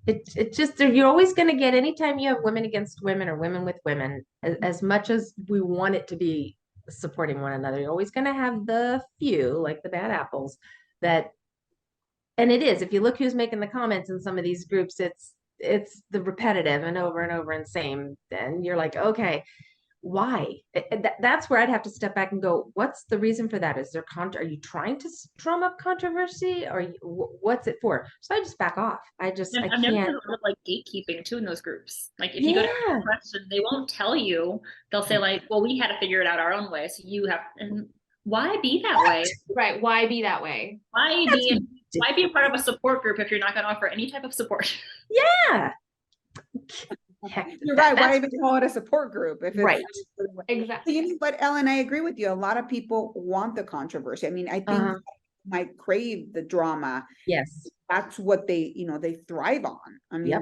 It just, you're always going to get, anytime you have women against women or women with women, as much as we want it to be supporting one another, you're always going to have the few, like the bad apples, and it is, if you look who's making the comments in some of these groups, it's the repetitive and over and same, and you're like, okay, why? That's where I'd have to step back and go, what's the reason for that? Is there are you trying to drum up controversy, or what's it for? So I just back off. I I've never can't. heard of like gatekeeping too in those groups. Like if you go to ask a question, they won't tell you. They'll say like, well, we had to figure it out our own way. So you have, and why be that way? Right. Why be that way? Why be a part of a support group if you're not going to offer any type of support? Yeah. Heck, You're right. Why even call it a support group? If it's right. Exactly. You know what, Ellen, I agree with you. A lot of people want the controversy. I mean, I think might crave the drama. Yes. That's what they thrive on. I mean,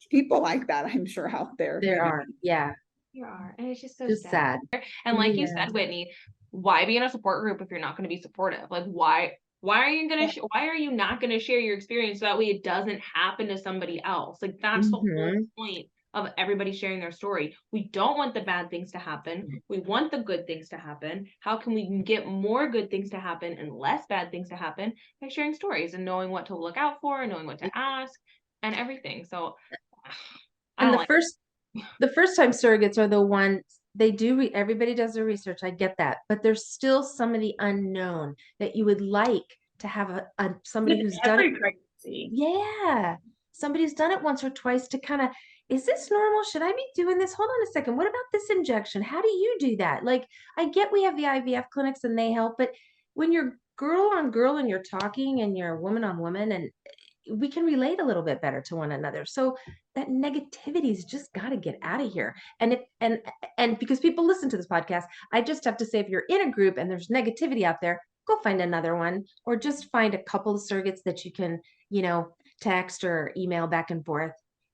people like that, I'm sure out there. There are. Yeah. There are. And it's just so sad. And like you said, Whitney, why be in a support group if you're not going to be supportive? Like why are you why are you not going to share your experience so that way it doesn't happen to somebody else? Like that's the whole point of everybody sharing their story. We don't want the bad things to happen. We want the good things to happen. How can we get more good things to happen and less bad things to happen? By sharing stories and knowing what to look out for and knowing what to ask and everything. So and the first time surrogates are the ones they do, everybody does their research. I get that, but there's still some of the unknown that you would like to have somebody With who's done it. every pregnancy. Yeah. Somebody who's done it once or twice to kind of, is this normal? Should I be doing this? Hold on a second. What about this injection? How do you do that? Like, I get we have the IVF clinics and they help, but when you're girl on girl and you're talking and you're woman on woman, and we can relate a little bit better to one another. So that negativity's just got to get out of here. And because people listen to this podcast, I just have to say, if you're in a group and there's negativity out there, go find another one, or just find a couple of surrogates that you can, text or email back and forth,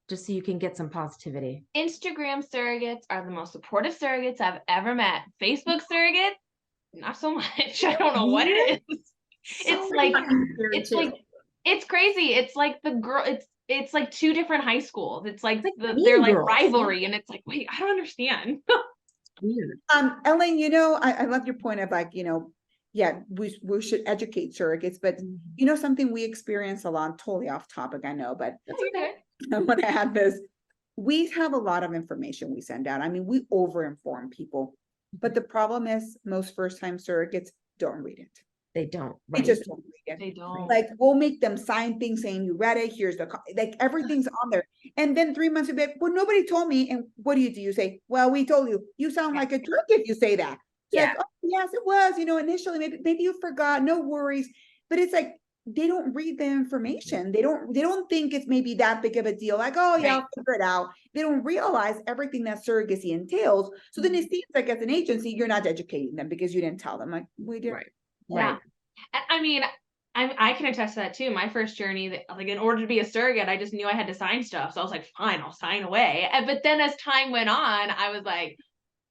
just so you can get some positivity. Instagram surrogates are the most supportive surrogates I've ever met. Facebook surrogates, not so much. I don't know what it is. It's like it's crazy. It's like the girl. It's like two different high schools. It's like they're like rivalry, and it's like, wait, I don't understand. Weird. Ellen, I love your point of like, yeah, we should educate surrogates, but something we experience a lot, totally off topic, I know, but Okay. I want to add this. We have a lot of information we send out. I mean, we over-inform people, but the problem is most first-time surrogates don't read it. They don't. They just don't read it. They don't. Like, we'll make them sign things saying you read it. Here's like everything's on there. And then 3 months of it, well, nobody told me. And what do? You say, well, we told you. You sound like a jerk if you say that. It's like, oh, yes, it was, initially, maybe you forgot, no worries. But it's like, they don't read the information. They don't think it's maybe that big of a deal. Like, oh yeah, I'll figure it out. They don't realize everything that surrogacy entails. So then it seems like as an agency, you're not educating them because you didn't tell them. Like, we did. Right. Yeah. I mean, I can attest to that too. My first journey, like in order to be a surrogate, I just knew I had to sign stuff. So I was like, fine, I'll sign away. But then as time went on, I was like,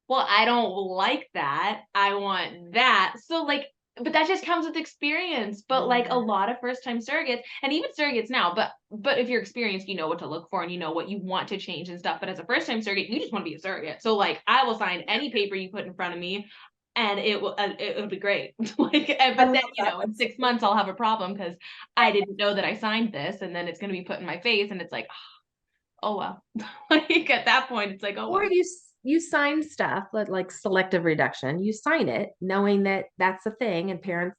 well, I don't like that. I want that. So like, but that just comes with experience. But like a lot of first time surrogates, and even surrogates now, but if you're experienced, you know what to look for and you know what you want to change and stuff. But as a first time surrogate, you just want to be a surrogate. So like, I will sign any paper you put in front of me, and it'll be great. Like, but then in 6 months I'll have a problem because I didn't know that I signed this, and then it's going to be put in my face, and it's like, oh well. Like at that point, it's like, oh well. Or you sign stuff like selective reduction. You sign it knowing that that's a thing, and parents,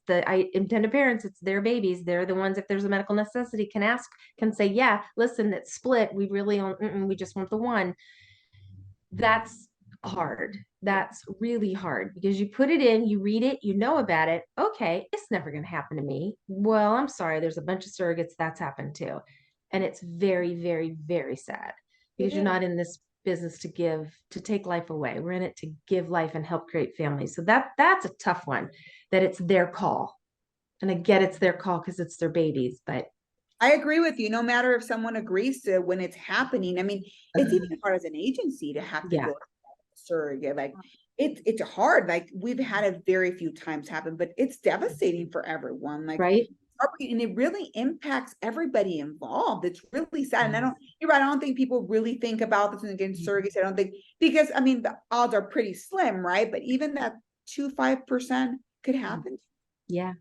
intended parents, it's their babies. They're the ones, if there's a medical necessity, can say, yeah, listen, it's split. We really we just want the one. That's hard. That's really hard because you put it in, you read it, you know about it. Okay, it's never going to happen to me. Well, I'm sorry. There's a bunch of surrogates that's happened to. And it's very, very, very sad because you're not in this business to take life away. We're in it to give life and help create families. So that's a tough one, that it's their call. And I get it's their call because it's their babies, but I agree with you. No matter if someone agrees to when it's happening. I mean, it's even hard as an agency to have to go surrogate. Like it's hard. Like we've had it very few times happen, but it's devastating for everyone. Like, right. And it really impacts everybody involved. It's really sad. And you're right. I don't think people really think about this against surrogacy. I don't think, because I mean, the odds are pretty slim, right? But even that 5% could happen. Yeah.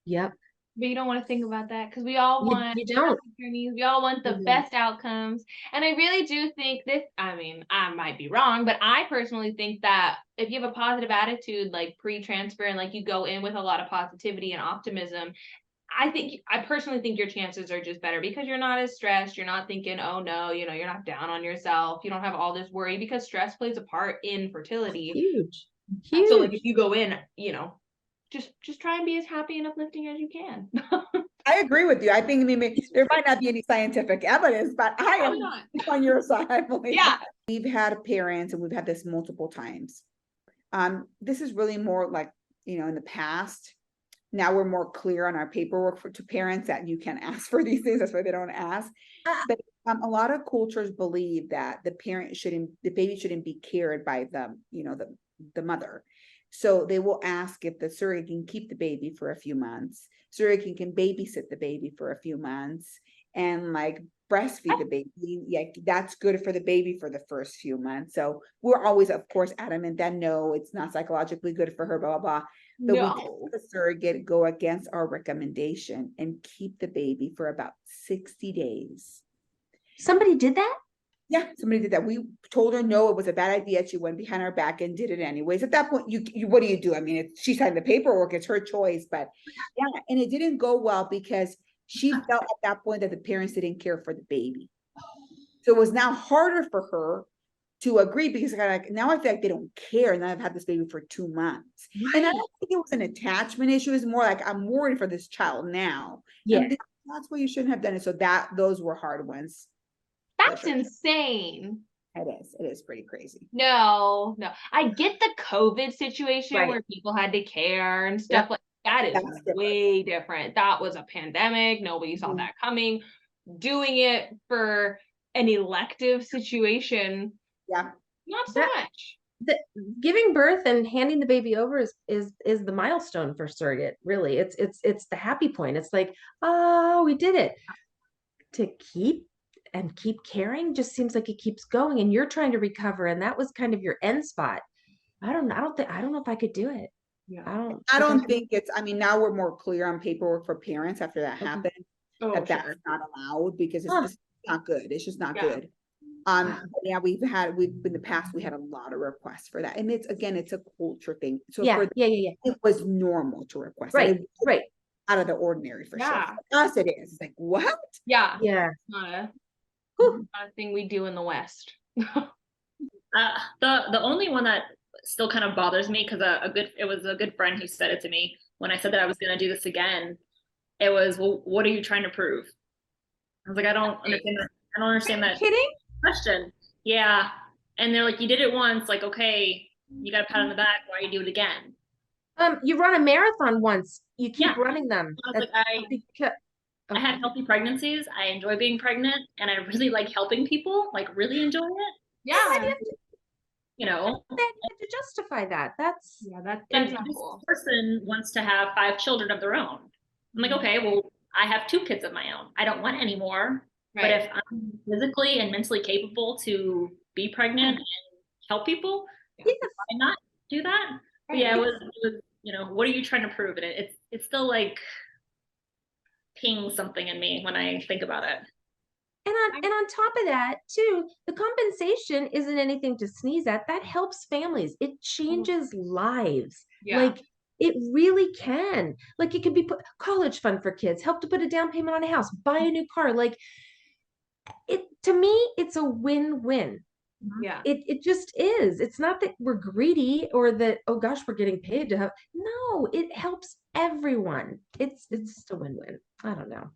Yep. But you don't want to think about that because we all want journeys. We all want the best outcomes. And I really do think this, I mean, I might be wrong, but I personally think that if you have a positive attitude, like pre-transfer, and like you go in with a lot of positivity and optimism, I personally think your chances are just better because you're not as stressed. You're not thinking, oh no, you're not down on yourself. You don't have all this worry because stress plays a part in fertility. Huge. So like if you go in, just try and be as happy and uplifting as you can. I agree with you. I think there might not be any scientific evidence, but I am on your side. Yeah. We've had parents, and we've had this multiple times. This is really more like, in the past. Now we're more clear on our paperwork to parents that you can ask for these things. That's why they don't ask. But a lot of cultures believe that the baby shouldn't be cared by the mother. So they will ask if the surrogate can keep the baby for a few months. Surrogate can babysit the baby for a few months and like breastfeed the baby. Yeah, that's good for the baby for the first few months. So we're always, of course, adamant that no, it's not psychologically good for her, blah, blah, blah. But we tell the surrogate go against our recommendation and keep the baby for about 60 days. Somebody did that? Yeah, somebody did that. We told her no, it was a bad idea. She went behind our back and did it anyways. At that point, you what do? I mean, she signed the paperwork, it's her choice, but yeah, and it didn't go well because she felt at that point that the parents didn't care for the baby. So it was now harder for her to agree because like, now I feel like they don't care. And I've had this baby for 2 months. And I don't think it was an attachment issue. It's more like I'm worried for this child now. Yeah. And that's why you shouldn't have done it. So those were hard ones. That's insane. It is pretty crazy. No. I get the COVID situation Right. where people had to care and stuff like that. Is That's different. way different. That was a pandemic. Nobody saw that coming. Doing it for an elective situation, Yeah. not so much. Giving birth and handing the baby over is the milestone for surrogate. Really, it's the happy point. It's like, oh, we did it. To keep caring just seems like it keeps going, and you're trying to recover, and that was kind of your end spot. I don't know if I could do it. Yeah. I don't think it's, I mean, now we're more clear on paperwork for parents after that happened, that's not allowed because it's not good. It's just not good. Yeah, in the past, we had a lot of requests for that. And it's a culture thing. So it was normal to request. Right. Out of the ordinary for sure. For us, it is. It's like, what? Yeah. Yeah. It's not a thing we do in the West. The only one that still kind of bothers me, because it was a good friend who said it to me when I said that I was going to do this again. It was, well, what are you trying to prove? I was like, I don't understand that. I don't understand that question. Yeah. And they're like, you did it once, like, okay, you got a pat on the back. Why you do it again? You run a marathon once. You keep running them. I was like, I had healthy pregnancies. I enjoy being pregnant, and I really like helping people. Like, really enjoy it. Yeah. You know, they have to justify that. That's not this cool. person wants to have 5 children of their own. I'm like, okay, well, I have 2 kids of my own. I don't want any more. But if I'm physically and mentally capable to be pregnant and help people, why not do that? But yeah, it was, you know, what are you trying to prove? And it's still like pings something in me when I think about it. And on top of that, too, the compensation isn't anything to sneeze at. That helps families. It changes lives. Yeah. Like, it really can. Like, it could be college fund for kids, help to put a down payment on a house, buy a new car. Like, to me, it's a win-win. Yeah. It just is. It's not that we're greedy or that, oh gosh, we're getting paid to have. No, it helps everyone. It's just a win-win. I don't know.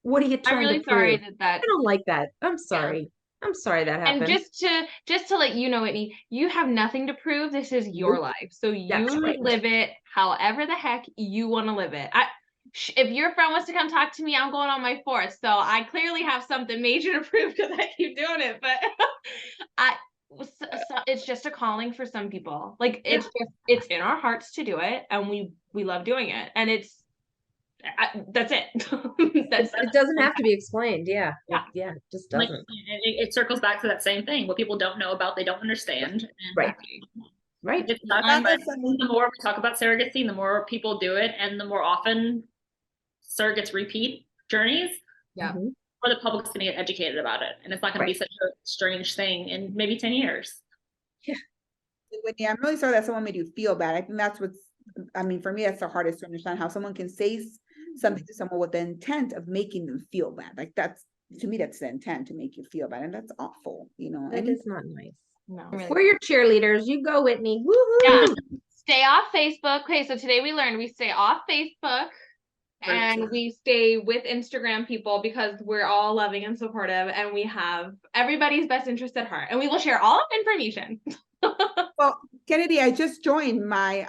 What are you trying I'm really to prove? sorry that I don't like that. I'm sorry. I'm sorry that happened. And just to let you know, Whitney, you have nothing to prove. This is your life. So you live it however the heck you want to live it. If your friend wants to come talk to me, I'm going on my 4th. So I clearly have something major to prove because I keep doing it. But it's just a calling for some people. Like it's in our hearts to do it, and we love doing it. And that's it. It doesn't have to be explained. Yeah. It just doesn't. Like, it circles back to that same thing. What people don't know about, they don't understand. Right. It's not, but the more we talk about surrogacy, the more people do it, and the more often surrogates repeat journeys. Yeah. Or the public's going to get educated about it, and it's not going to be such a strange thing in maybe 10 years. Yeah. Whitney, I'm really sorry that someone made you feel bad. I think that's for me, that's the hardest to understand, how someone can say something to someone with the intent of making them feel bad. Like, to me, that's the intent, to make you feel bad. And that's awful, you know. That is not nice. No. We're your cheerleaders. You go, Whitney. Woo-hoo! Yeah. Stay off Facebook. Okay, so today we learned we stay off Facebook and we stay with Instagram people because we're all loving and supportive, and we have everybody's best interest at heart, and we will share all of information. Well, Kennedy, I just joined my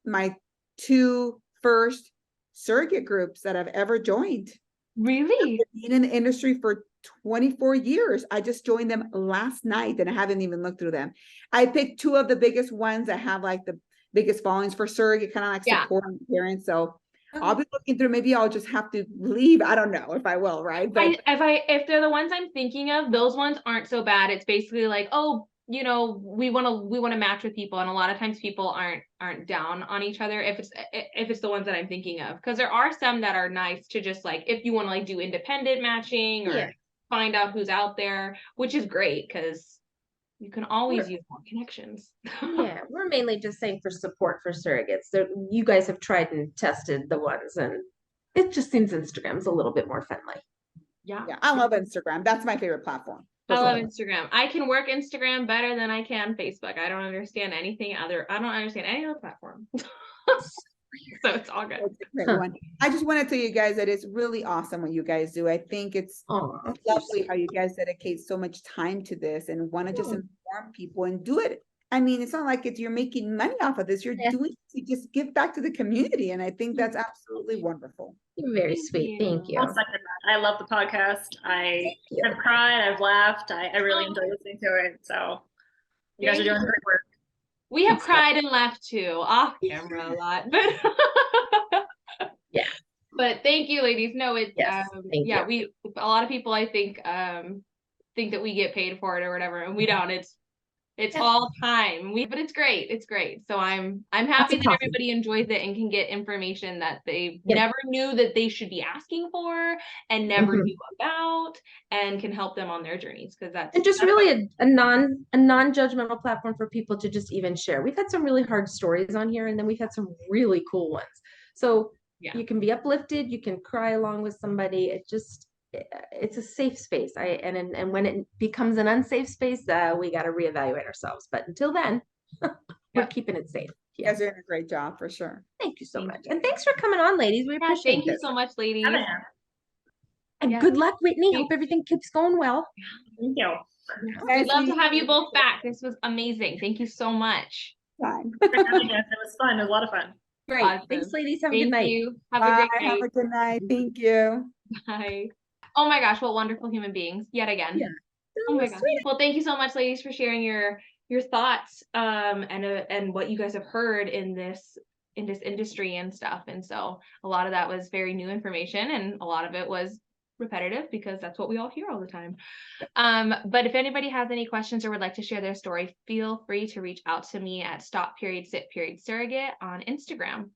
my 2 first surrogate groups that I've ever joined. Really? I've been in the industry for 24 years. I just joined them last night and I haven't even looked through them. I picked 2 of the biggest ones that have like the biggest followings for surrogate, kind of like supporting parents. So I'll be looking through. Maybe I'll just have to leave. I don't know if I will, right? But if they're the ones I'm thinking of, those ones aren't so bad. It's basically like, oh, you know, we want to match with people, and a lot of times people aren't down on each other if it's the ones that I'm thinking of, because there are some that are nice to just like, if you want to like do independent matching or find out who's out there, which is great because you can always use more connections. Yeah, we're mainly just saying for support for surrogates. You guys have tried and tested the ones, and it just seems Instagram's a little bit more friendly. Yeah. Yeah, I love Instagram. That's my favorite platform. I love personally. Instagram. I can work Instagram better than I can Facebook. I don't understand any other platform. So it's all good. It's a great one. I just want to tell you guys that it's really awesome what you guys do. I think it's Oh, lovely how you guys dedicate so much time to this and want to just inform people and do it. I mean, it's not like you're making money off of this. You're doing it to just give back to the community. And I think that's absolutely wonderguys you're very sweet. Thank you. I'll second that. I love the podcast. I have cried, I've laughed. I really enjoy listening to it. So you guys are doing great work. We have cried and laughed too, off camera a lot, but yeah. But thank you, ladies. No, it's you. we a lot of people I think that we get paid for it or whatever, and we don't. It's all time. But it's great. It's great. So I'm happy that everybody enjoys it and can get information that they never knew that they should be asking for and never knew about, and can help them on their journeys, because that's just really a non-judgmental platform for people to just even share. We've had some really hard stories on here, and then we've had some really cool ones. So you can be uplifted, you can cry along with somebody. It's a safe space. And when it becomes an unsafe space, we got to reevaluate ourselves. But until then, we're keeping it safe. You guys are doing a great job for sure. Thank you so much. And thanks for coming on, ladies. We appreciate it. Thank you so much, ladies. And good luck, Whitney. Hope everything keeps going well. Thank you. We'd love to have you both back. This was amazing. Thank you so much. Fine. It was fun. It was a lot of fun. Great. Awesome. Thanks, ladies. Have a good night. Have a great night. Have a good night. Thank you. Bye. Oh my gosh, what wonderful human beings yet again. Yeah. Oh my gosh. Well, thank you so much, ladies, for sharing your thoughts and what you guys have heard in this industry and stuff. And so a lot of that was very new information, and a lot of it was repetitive because that's what we all hear all the time. But if anybody has any questions or would like to share their story, feel free to reach out to me at Stop.Sit.Surrogate on Instagram.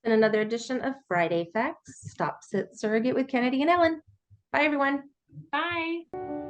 And another edition of Friday Facts, Stop, Sit, Surrogate with Kennedy and Ellen. Bye, everyone. Bye.